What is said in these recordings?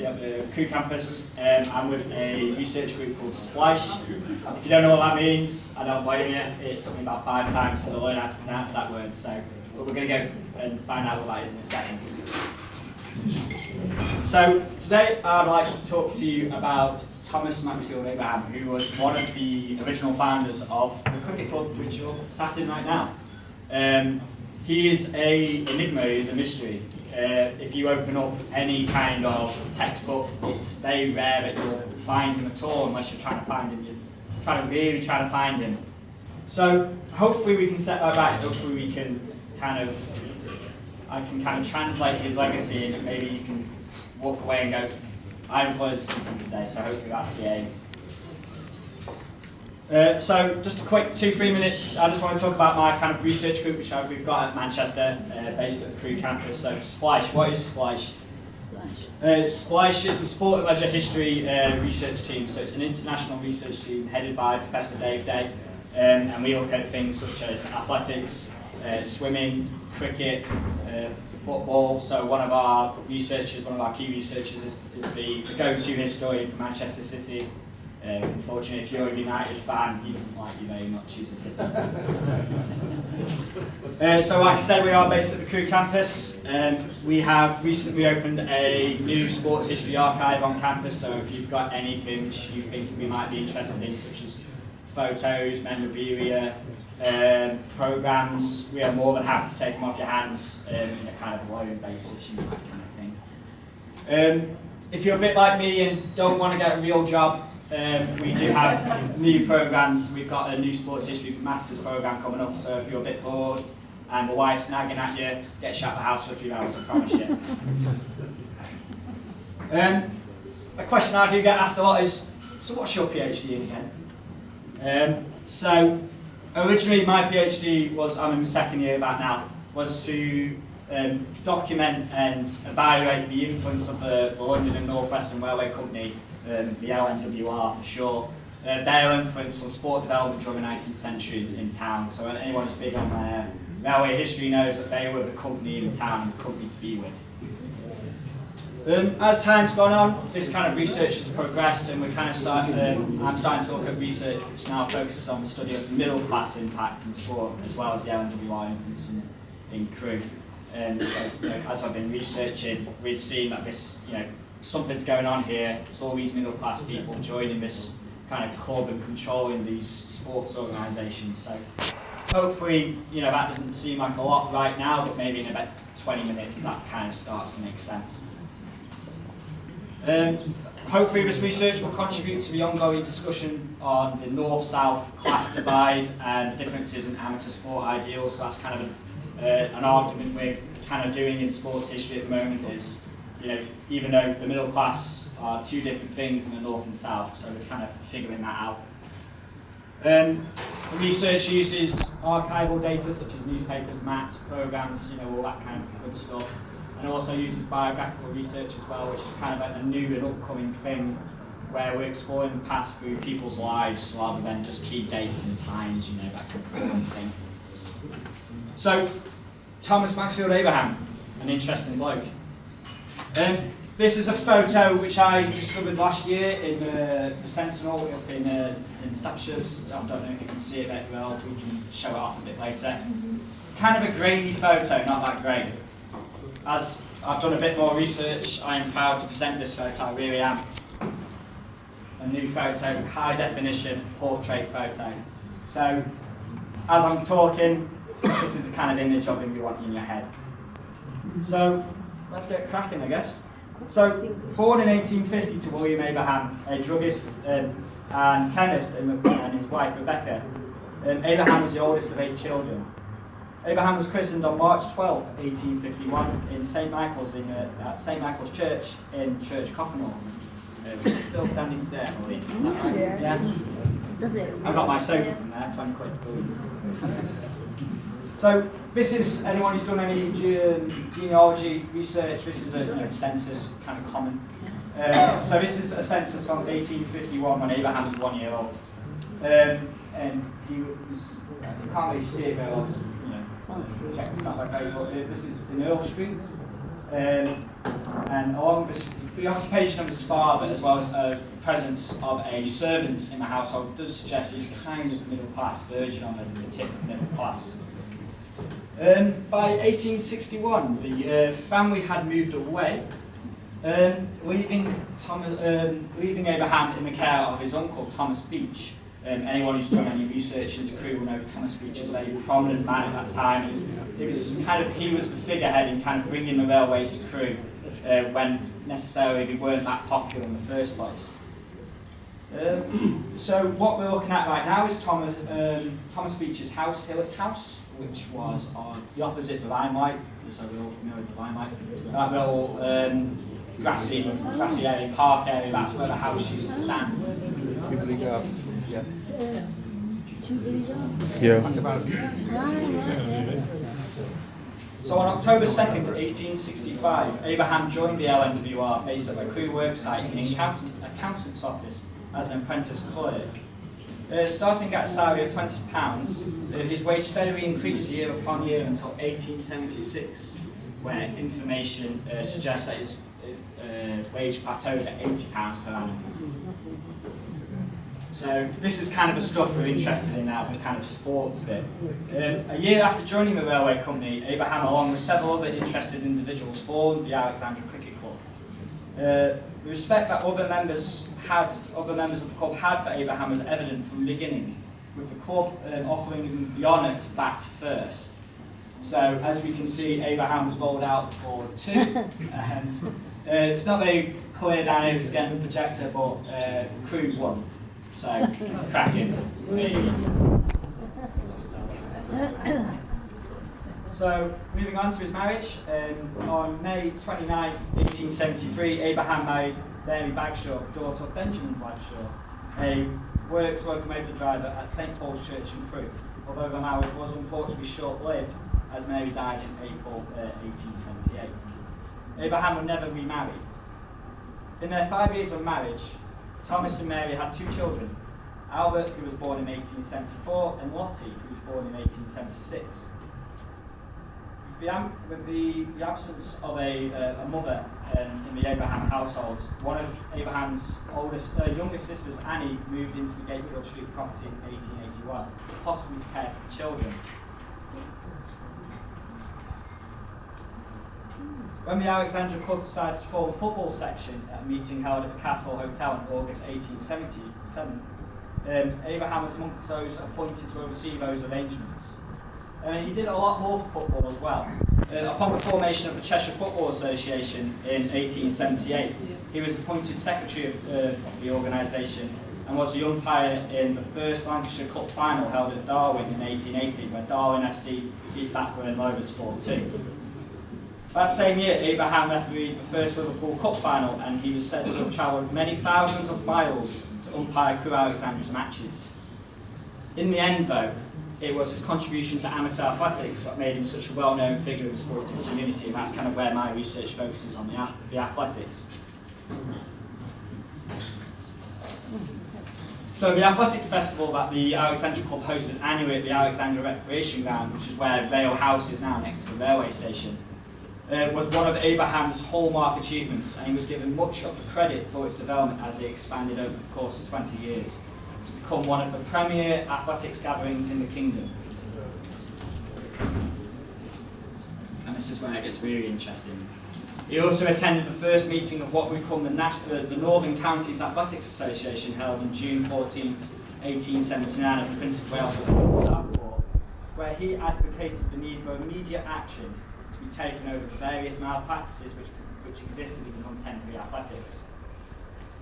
University at the Crewe campus. I'm with a research group called Splice. If you don't know what that means, I don't blame you. It took me about 5 times to learn how to pronounce that word, but we're going to go and find out what that is in a second. So today I'd like to talk to you about Thomas Maxfield Abraham, who was one of the original founders of the cricket club which you're sat in right now. He is an enigma, he is a mystery. If you open up any kind of textbook, it's very rare that you'll find him at all unless you're trying to find him. You're really trying to find him. So hopefully we can set that right. Hopefully we can I can translate his legacy, and maybe you can walk away and go, I've learned something today. So hopefully that's the aim. So just a quick 2-3 minutes, I just want to talk about my kind of research group which we've got at Manchester, based at the Crewe campus. So Splice, what is Splice? Splice is the Sport and Leisure History research team. So it's an international research team headed by Professor Dave Day, and we look at things such as athletics, swimming, cricket, football. So one of our key researchers is the go-to historian for Manchester City. Unfortunately, if you're a United fan, he doesn't like you very much. He's a City fan. So like I said, we are based at the Crewe campus. We have recently opened a new sports history archive on campus, so if you've got anything which you think we might be interested in, such as photos, memorabilia, programs, we are more than happy to take them off your hands in a kind of loan basis, that kind of thing. If you're a bit like me and don't want to get a real job, we do have new programs. We've got a new sports history masters program coming up, so if you're a bit bored and the wife's nagging at you, get shut out the house for a few hours, I promise you. A question I do get asked a lot is, so what's your PhD in again? So originally my PhD was, I'm in the second year of that now, was to document and evaluate the influence of the London and North Western Railway Company, the LNWR for short, their influence on sport development during the 19th century in town. So anyone who's big on railway history knows that they were the company in the town and the company to be with. As time's gone on, this kind of research has progressed, and we're kind of I'm starting to look at research which now focuses on the study of middle class impact in sport, as well as the LNWR influence in Crewe. So as I've been researching, we've seen that this, something's going on here. It's all these middle class people joining this kind of club and controlling these sports organisations. So hopefully, that doesn't seem like a lot right now, but maybe in about 20 minutes that kind of starts to make sense. Hopefully this research will contribute to the ongoing discussion on the north-south class divide and differences in amateur sport ideals. So that's kind of an argument we're kind of doing in sports history at the moment is, even though the middle class are two different things in the north and south, so we're kind of figuring that out. The research uses archival data such as newspapers, maps, programs, all that kind of good stuff, and also uses biographical research as well, which is kind of a new and upcoming thing where we're exploring the past through people's lives rather than just key dates and times, that kind of thing. So, Thomas Maxfield Abraham, an interesting bloke. This is a photo which I discovered last year in the Sentinel up in Staffordshire. I don't know if you can see it very well, we can show it off a bit later. Kind of a grainy photo, not that great. As I've done a bit more research, I am proud to present this photo, I really am. A new photo, high definition portrait photo. So, as I'm talking, this is the kind of image of him you want in your head. So, let's get cracking, I guess. So, born in 1850 to William Abraham, a druggist and chemist, and his wife Rebecca. Abraham was the oldest of 8 children. Abraham was christened on March 12, 1851, in St Michael's at St Michael's Church in Church Coppenhall, which is still standing today, I believe. Is that right? Yeah. Does it? I got my sofa from there, 20 quid. So this is, anyone who's done any genealogy research, this is a census, kind of common. So this is a census from 1851 when Abraham was 1 year old. And he was, you can't really see it very well, check it's not like very, but this is in Earl Street. And along with the occupation of his father, as well as the presence of a servant in the household, does suggest he's kind of middle class, verging on the tip of middle class. By 1861, the family had moved away, leaving Abraham in the care of his uncle, Thomas Beach. Anyone who's done any research into Crewe will know that Thomas Beach is a very prominent man at that time. He was the figurehead in kind of bringing the railways to Crewe when necessarily they weren't that popular in the first place. So what we're looking at right now is Thomas Beach's house, Hillock House, which was on the opposite limelight, so we're all familiar with the limelight. That little grassy area, park area, that's where the house used to stand. Yeah. So on October 2nd, 1865, Abraham joined the LNWR based at the Crewe worksite in the accountant's office as an apprentice clerk. Starting at a salary of £20, his wage steadily increased year upon year until 1876, where information suggests that his wage plateaued at £80 per annum. So this is kind of the stuff we're interested in now, the kind of sports bit. A year after joining the railway company, Abraham, along with several other interested individuals, formed the Alexandra Cricket Club. The respect that other members of the club had for Abraham was evident from the beginning, with the club offering him the honour to bat first. So as we can see, Abraham was bowled out for 2, and it's not very clear down here against the projector, but Crewe won. So, cracking. So, moving on to his marriage, on May 29, 1873, Abraham married Mary Bagshaw, daughter of Benjamin Bagshaw, a works locomotive driver at St Paul's Church in Crewe, although the marriage was unfortunately short-lived, as Mary died in April 1878. Abraham would never remarry. In their 5 years of marriage, Thomas and Mary had 2 children, Albert, who was born in 1874, and Lottie, who was born in 1876. With the absence of a mother in the Abraham household, one of Abraham's youngest sisters, Annie, moved into the Gatefield Street property in 1881, possibly to care for the children. When the Alexandra Club decided to form a football section at a meeting held at the Castle Hotel in August 1877, Abraham was among those appointed to oversee those arrangements. He did a lot more for football as well. Upon the formation of the Cheshire Football Association in 1878, he was appointed secretary of the organisation and was the umpire in the first Lancashire Cup final held at Darwin in 1880, where Darwin FC beat Blackburn Rovers 4-2. That same year, Abraham refereed the first Liverpool Cup final, and he was said to have travelled many thousands of miles to umpire Crewe Alexandra's matches. In the end, though, it was his contribution to amateur athletics that made him such a well-known figure in the sporting community, and that's kind of where my research focuses on, the athletics. So the athletics festival that the Alexandra Club hosted annually at the Alexandra Recreation Ground, which is where Vale House is now next to the railway station, was one of Abraham's hallmark achievements, and he was given much of the credit for its development as it expanded over the course of 20 years to become one of the premier athletics gatherings in the kingdom. And this is where it gets really interesting. He also attended the first meeting of what we call the Northern Counties Athletics Association, held on June 14, 1879 at the Prince of Wales Staff Court, where he advocated the need for immediate action to be taken over the various malpractices which existed in contemporary athletics.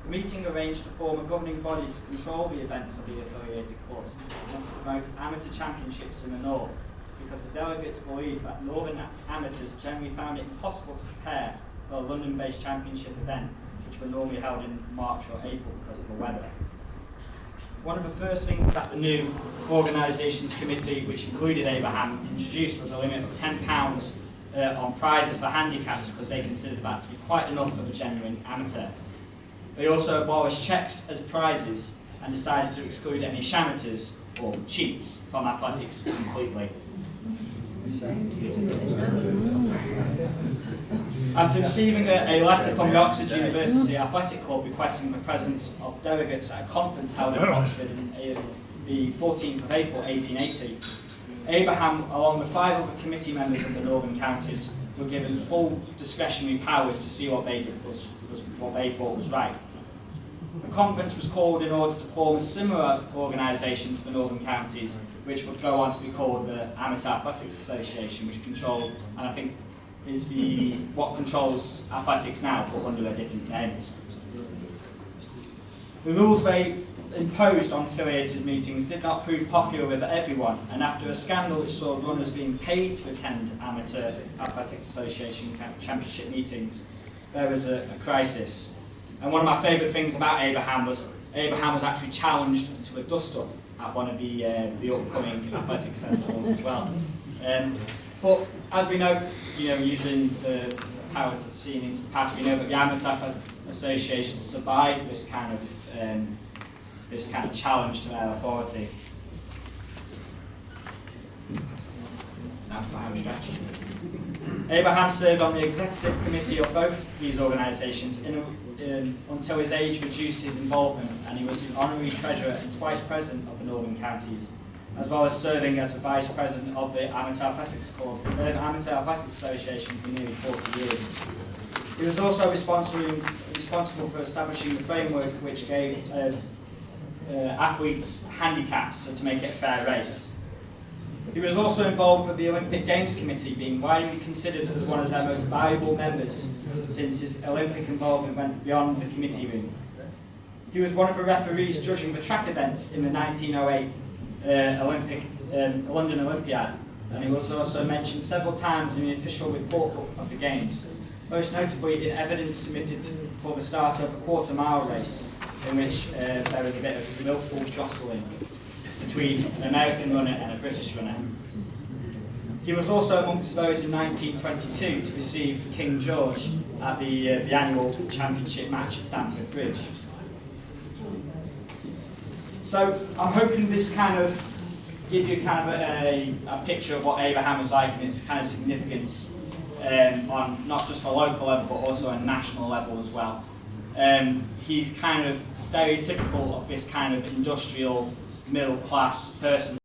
The meeting arranged to form a governing body to control the events of the affiliated clubs and to promote amateur championships in the north, because the delegates believed that northern amateurs generally found it impossible to prepare for a London-based championship event, which were normally held in March or April because of the weather. One of the first things that the new organisations committee, which included Abraham, introduced was a limit of £10 on prizes for handicaps, because they considered that to be quite enough for the genuine amateur. They also abolished cheques as prizes and decided to exclude any shamateurs or cheats from athletics completely. After receiving a letter from the Oxford University Athletic Club requesting the presence of delegates at a conference held in Oxford in the 14th of April 1880, Abraham, along with 5 other committee members of the Northern Counties, were given full discretionary powers to see what they did was what they thought was right. The conference was called in order to form a similar organisation to the Northern Counties, which would go on to be called the Amateur Athletics Association, which controlled, and I think is what controls athletics now, but under a different name. The rules they imposed on affiliated meetings did not prove popular with everyone, and after a scandal which saw runners being paid to attend Amateur Athletics Association championship meetings, there was a crisis. And one of my favourite things about Abraham was actually challenged to a dust-up at one of the upcoming athletics festivals as well. But as we know, using the powers of seeing into the past, we know that the Amateur Association survived this kind of challenge to their authority. Now to my home stretch. Abraham served on the executive committee of both these organisations until his age reduced his involvement, and he was an honorary treasurer and twice president of the Northern Counties, as well as serving as a vice president of the Amateur Athletics Club, Amateur Athletics Association for nearly 40 years. He was also responsible for establishing the framework which gave athletes handicaps so to make it a fair race. He was also involved with the Olympic Games Committee, being widely considered as one of their most valuable members, since his Olympic involvement went beyond the committee room. He was one of the referees judging the track events in the 1908 London Olympiad, and he was also mentioned several times in the official report book of the Games, most notably in evidence submitted for the start of a quarter-mile race, in which there was a bit of willful jostling between an American runner and a British runner. He was also amongst those in 1922 to receive King George at the annual championship match at Stamford Bridge. So I'm hoping this kind of give you kind of a picture of what Abraham was like and his kind of significance on not just a local level but also a national level as well. He's kind of stereotypical of this kind of industrial middle class person